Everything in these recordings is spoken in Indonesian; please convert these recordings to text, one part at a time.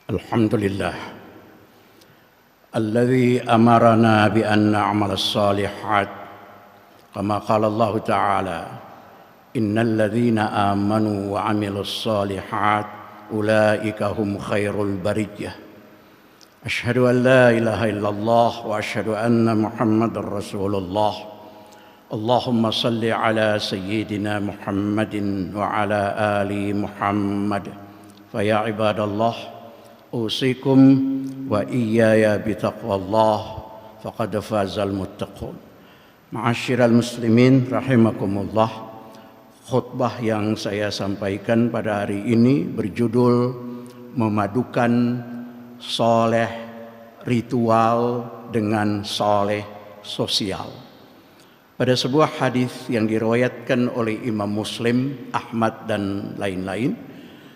Alhamdulillah alladzi amarana bi an na'mal as-salihat kama qala Allah ta'ala innal ladzina amanu wa 'amilus salihat ulaika hum khairul bariyah. Asyhadu an la ilaha illallah wa asyhadu anna Muhammadar Rasulullah. Allahumma salli ala sayyidina Muhammadin wa ala ali Muhammad. Fa ya ibadallah usikum wa iyaya bitaqwallah faqad fazal muttaqun. Ma'asyiral muslimin rahimakumullah. Khutbah yang saya sampaikan pada hari ini berjudul memadukan soleh ritual dengan soleh sosial. Pada sebuah hadis yang diriwayatkan oleh Imam Muslim, Ahmad dan lain-lain,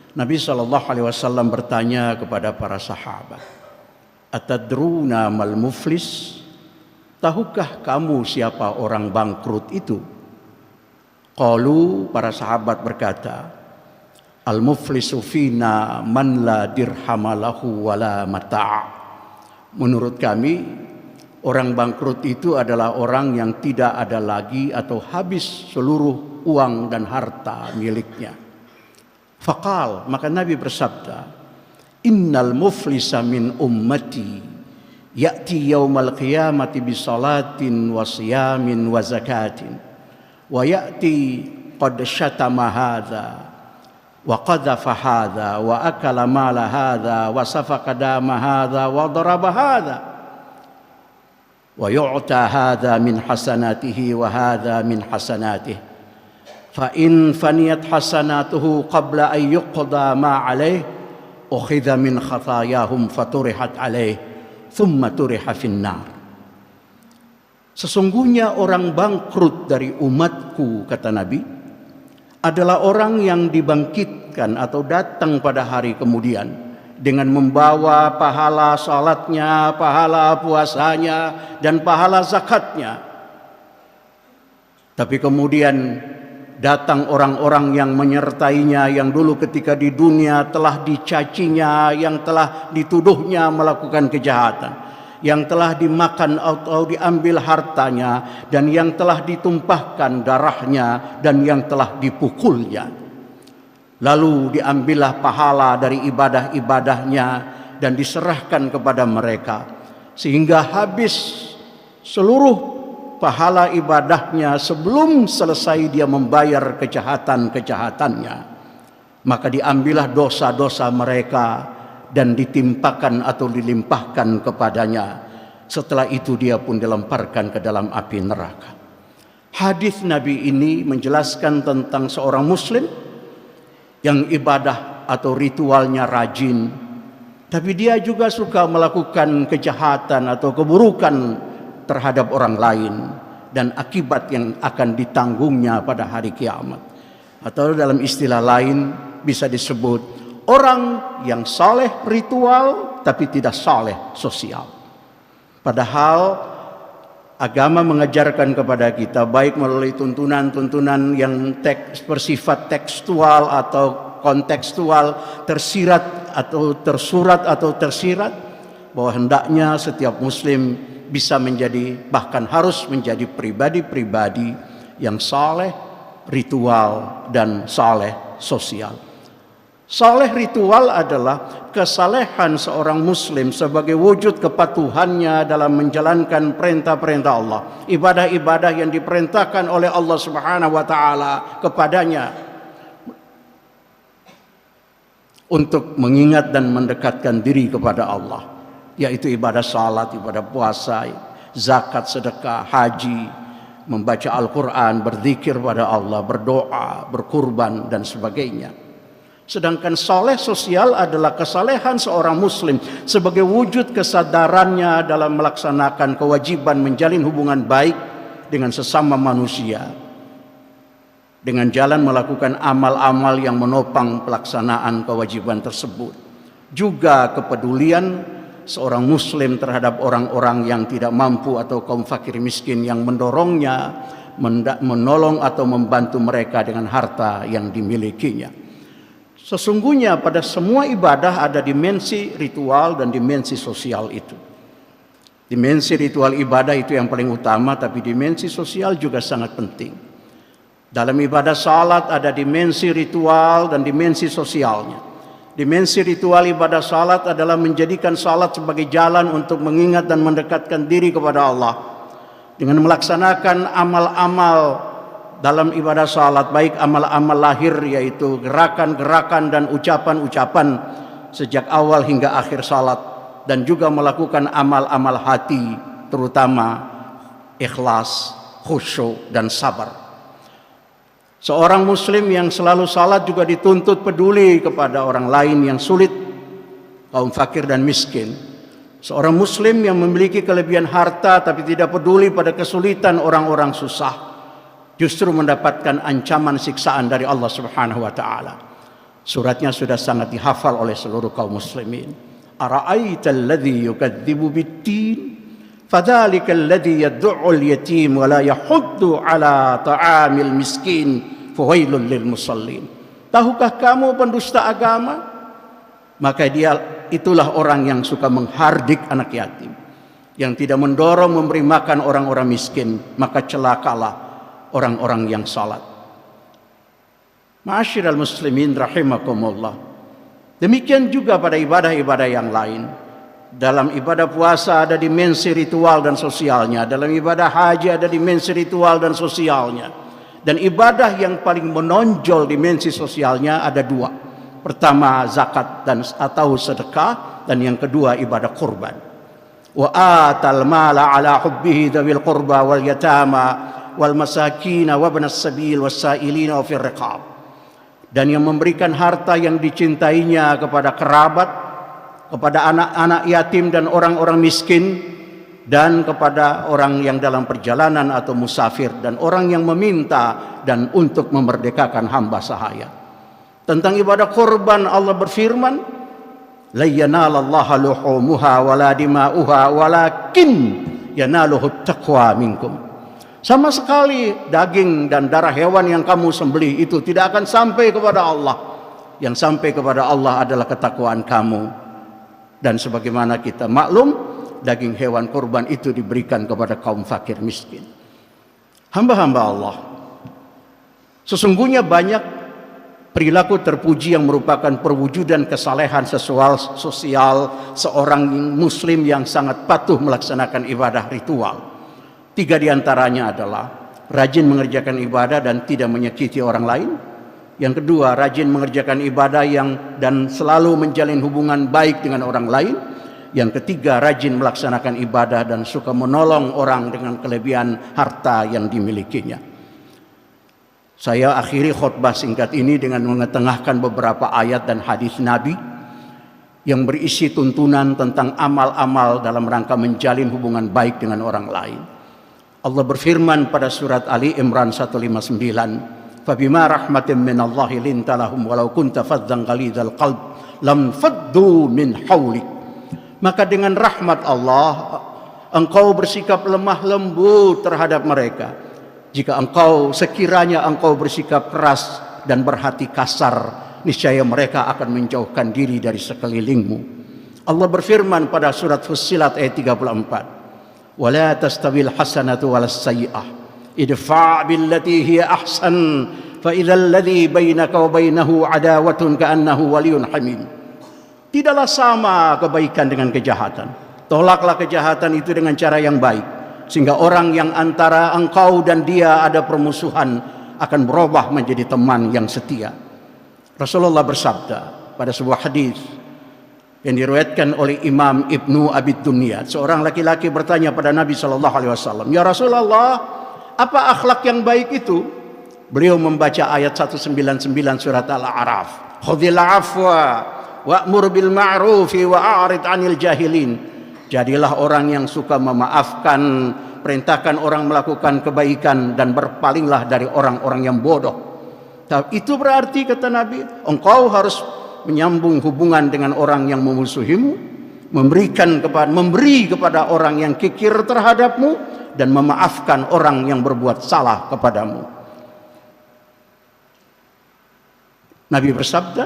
Nabi SAW bertanya kepada para sahabat, "Atadruna mal muflis? Tahukah kamu siapa orang bangkrut itu?" Qalu, para sahabat berkata, "Al-muflisu fina man la dirhamalahu wala mata'." Menurut kami, orang bangkrut itu adalah orang yang tidak ada lagi atau habis seluruh uang dan harta miliknya. Faqal, maka Nabi bersabda, "Innal muflisa min ummati ya'ti yaumal qiyamati bi salatin wa siyamin wa zakatin wa ya'ti qad syatama hadza wa qadhafa hadza wa akala mala hadza wa safaka dama hadza wa daraba hadza wa yu'ta hadza min hasanatihi wa hadza min hasanatihi fa in faniyat hasanatuhu qabla an yuqda ma alayh ukhidha min khatayahum faturihat alayh thumma turiha finnar." Sesungguhnya orang bangkrut dari umatku, kata Nabi, adalah orang yang dibangkitkan atau datang pada hari kemudian dengan membawa pahala salatnya, pahala puasanya, dan pahala zakatnya. Tapi kemudian datang orang-orang yang menyertainya, yang dulu ketika di dunia telah dicacinya, yang telah dituduhnya melakukan kejahatan, yang telah dimakan atau diambil hartanya, dan yang telah ditumpahkan darahnya, dan yang telah dipukulnya. Lalu diambillah pahala dari ibadah-ibadahnya dan diserahkan kepada mereka, sehingga habis seluruh pahala ibadahnya sebelum selesai dia membayar kejahatan-kejahatannya. Maka diambillah dosa-dosa mereka dan ditimpakan atau dilimpahkan kepadanya. Setelah itu dia pun dilemparkan ke dalam api neraka. Hadis Nabi ini menjelaskan tentang seorang muslim yang ibadah atau ritualnya rajin, tapi dia juga suka melakukan kejahatan atau keburukan terhadap orang lain, dan akibat yang akan ditanggungnya pada hari kiamat. Atau dalam istilah lain bisa disebut orang yang saleh ritual tapi tidak saleh sosial. Padahal agama mengajarkan kepada kita, baik melalui tuntunan-tuntunan yang bersifat tekstual atau kontekstual, tersirat atau tersurat atau tersirat, bahwa hendaknya setiap muslim bisa menjadi, bahkan harus menjadi pribadi-pribadi yang saleh ritual dan saleh sosial. Saleh ritual adalah kesalehan seorang muslim sebagai wujud kepatuhannya dalam menjalankan perintah-perintah Allah, ibadah-ibadah yang diperintahkan oleh Allah Subhanahu wa taala kepadanya untuk mengingat dan mendekatkan diri kepada Allah, yaitu ibadah salat, ibadah puasa, zakat, sedekah, haji, membaca Al-Quran, berzikir pada Allah, berdoa, berkurban, dan sebagainya. Sedangkan saleh sosial adalah kesalehan seorang muslim sebagai wujud kesadarannya dalam melaksanakan kewajiban menjalin hubungan baik dengan sesama manusia, dengan jalan melakukan amal-amal yang menopang pelaksanaan kewajiban tersebut. Juga kepedulian seorang muslim terhadap orang-orang yang tidak mampu atau kaum fakir miskin yang mendorongnya, menolong atau membantu mereka dengan harta yang dimilikinya. Sesungguhnya pada semua ibadah ada dimensi ritual dan dimensi sosial itu. Dimensi ritual ibadah itu yang paling utama, tapi dimensi sosial juga sangat penting. Dalam ibadah salat ada dimensi ritual dan dimensi sosialnya. Dimensi ritual ibadah salat adalah menjadikan salat sebagai jalan untuk mengingat dan mendekatkan diri kepada Allah. Dengan melaksanakan amal-amal dalam ibadah salat, baik amal-amal lahir yaitu gerakan-gerakan dan ucapan-ucapan sejak awal hingga akhir salat, dan juga melakukan amal-amal hati terutama ikhlas, khusyuk dan sabar. Seorang muslim yang selalu salat juga dituntut peduli kepada orang lain yang sulit, kaum fakir dan miskin. Seorang muslim yang memiliki kelebihan harta tapi tidak peduli pada kesulitan orang-orang susah, justru mendapatkan ancaman siksaan dari Allah Subhanahu wa taala. Suratnya sudah sangat dihafal oleh seluruh kaum muslimin. Ara'aital ladzi yukadzibu bid-din fadzalikal ladzi yad'ul yatim wa la yahuddu 'ala ta'amil miskin fawailul lil musallin. Tahukah kamu pendusta agama? Maka itulah orang yang suka menghardik anak yatim, yang tidak mendorong memberi makan orang-orang miskin, maka celakalah orang-orang yang salat. Ma'asyiral muslimin rahimakumullah. Demikian juga pada ibadah-ibadah yang lain. Dalam ibadah puasa ada dimensi ritual dan sosialnya. Dalam ibadah haji ada dimensi ritual dan sosialnya. Dan ibadah yang paling menonjol dimensi sosialnya ada dua. Pertama zakat atau sedekah, dan yang kedua ibadah kurban. Wa atal mala ala hubbihi dzawil qurba wal yatama wal masakin wa ibnas sabil wasailina fir riqab. Dan yang memberikan harta yang dicintainya kepada kerabat, kepada anak-anak yatim dan orang-orang miskin, dan kepada orang yang dalam perjalanan atau musafir, dan orang yang meminta dan untuk memerdekakan hamba sahaya. Tentang ibadah kurban Allah berfirman, la yanalallaha luhumuha wala dima'uha walakin yanaluhut taqwa minkum. Sama sekali daging dan darah hewan yang kamu sembelih itu tidak akan sampai kepada Allah. Yang sampai kepada Allah adalah ketakwaan kamu. Dan sebagaimana kita maklum, daging hewan kurban itu diberikan kepada kaum fakir miskin. Hamba-hamba Allah, sesungguhnya banyak perilaku terpuji yang merupakan perwujudan kesalehan sosial seorang muslim yang sangat patuh melaksanakan ibadah ritual. 3 diantaranya adalah rajin mengerjakan ibadah dan tidak menyakiti orang lain. Yang kedua, rajin mengerjakan ibadah dan selalu menjalin hubungan baik dengan orang lain. Yang ketiga, rajin melaksanakan ibadah dan suka menolong orang dengan kelebihan harta yang dimilikinya. Saya akhiri khutbah singkat ini dengan mengetengahkan beberapa ayat dan hadis Nabi yang berisi tuntunan tentang amal-amal dalam rangka menjalin hubungan baik dengan orang lain. Allah berfirman pada surat Ali Imran 159, "Fabima rahmatin minallahi linta lahum walau kunta faddan ghalidhal qalb lam faddu min haulik." Maka dengan rahmat Allah engkau bersikap lemah lembut terhadap mereka. Jika sekiranya engkau bersikap keras dan berhati kasar, niscaya mereka akan menjauhkan diri dari sekelilingmu. Allah berfirman pada surat Fussilat ayat 34, ولا تستوي الحسنة ولا السيئة ادفع بالتي هي أحسن فإذا الذي بينك وبينه عداوة كأنه ولي حميم. Tidaklah sama kebaikan dengan kejahatan. Tolaklah kejahatan itu dengan cara yang baik, sehingga orang yang antara engkau dan dia ada permusuhan akan berubah menjadi teman yang setia. Rasulullah bersabda pada sebuah hadis yang diriwayatkan oleh Imam Ibnu Abi Dunya, seorang laki-laki bertanya pada Nabi SAW, "Ya Rasulullah, apa akhlak yang baik itu?" Beliau membaca ayat 199 surat Al-A'raf, "Khudhil afwa wa'mur bil ma'rufi wa'arid 'anil jahilin." Jadilah orang yang suka memaafkan, perintahkan orang melakukan kebaikan, dan berpalinglah dari orang-orang yang bodoh. Itu berarti, kata Nabi, engkau harus menyambung hubungan dengan orang yang memusuhimu, memberi kepada orang yang kikir terhadapmu, dan memaafkan orang yang berbuat salah kepadamu. Nabi bersabda,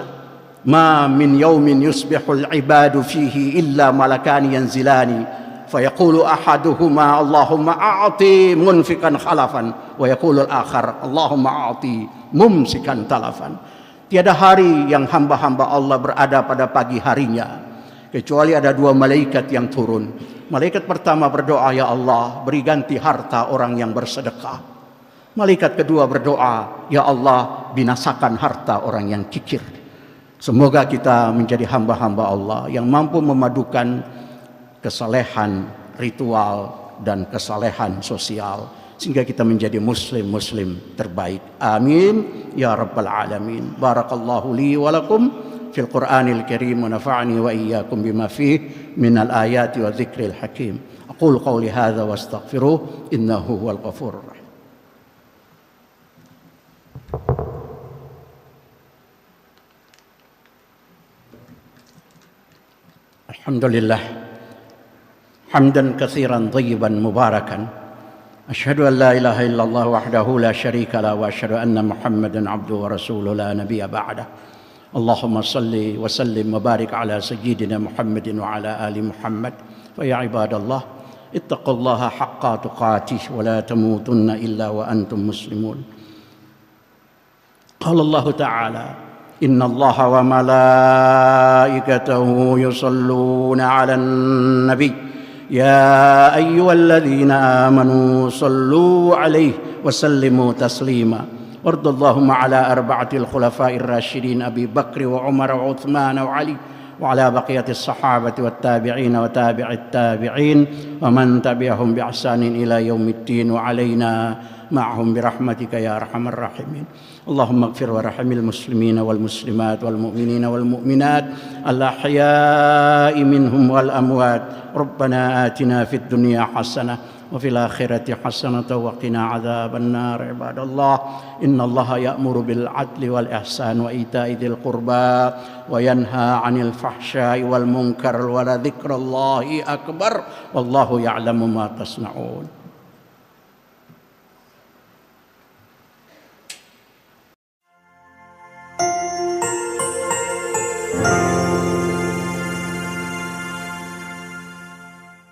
ma min yaumin yusbihul ibadu fihi illa malakani yanzilani fayaqulu ahaduhuma Allahumma a'ti munfikan khalafan wa yaqulu al-akhar Allahumma a'ti mumsikan talafan. Tiada hari yang hamba-hamba Allah berada pada pagi harinya kecuali ada dua malaikat yang turun. Malaikat pertama berdoa, ya Allah, beri ganti harta orang yang bersedekah. Malaikat kedua berdoa, ya Allah, binasakan harta orang yang kikir. Semoga kita menjadi hamba-hamba Allah yang mampu memadukan kesalehan ritual dan kesalehan sosial sehingga kita menjadi muslim terbaik. Amin ya rabbal alamin. Barakallahu li wa lakum fil Qur'anil Karim wa nafa'ani wa iyyakum bima fihi minal ayati wa dzikril hakim. Aqulu qawli hadza wa astaghfiruh innahu huwal ghafurur rahim. Alhamdulillah hamdan katsiran thayyiban mubarakan. Asyhadu an la ilaha illallah wahdahu la syarika la wa asyhadu anna Muhammadan abduhu wa rasuluhu la nabiyya ba'dah. Allahumma salli wa sallim wa barik ala sayyidina Muhammadin wa ala ali Muhammad. Fa ya ibadallah ittaqullaha haqqa tuqatih wa la tamutunna illa wa antum muslimun. Qala Allah Ta'ala inna Allah wa malaikatahu yusalluna 'alan nabi ya ayyuhalladzina amanu sallu 'alaihi wa sallimu taslima. وارض اللهم على أربعة الخلفاء الراشدين أبي بكر وعمر وعثمان وعلي وعلى بقية الصحابة والتابعين وتابع التابعين ومن تبعهم بإحسان إلى يوم الدين وعلينا معهم برحمتك يا أرحم الراحمين. اللهم اغفر وارحم المسلمين والمسلمات والمؤمنين والمؤمنات الأحياء منهم والأموات. ربنا آتنا في الدنيا حسنة وفي الآخرة حسنة وقنا عذاب النار. عباد الله إن الله يأمر بالعدل والإحسان وإيتاء ذي القربى وينهى عن الفحشاء والمنكر ولذكر الله أكبر والله يعلم ما تصنعون.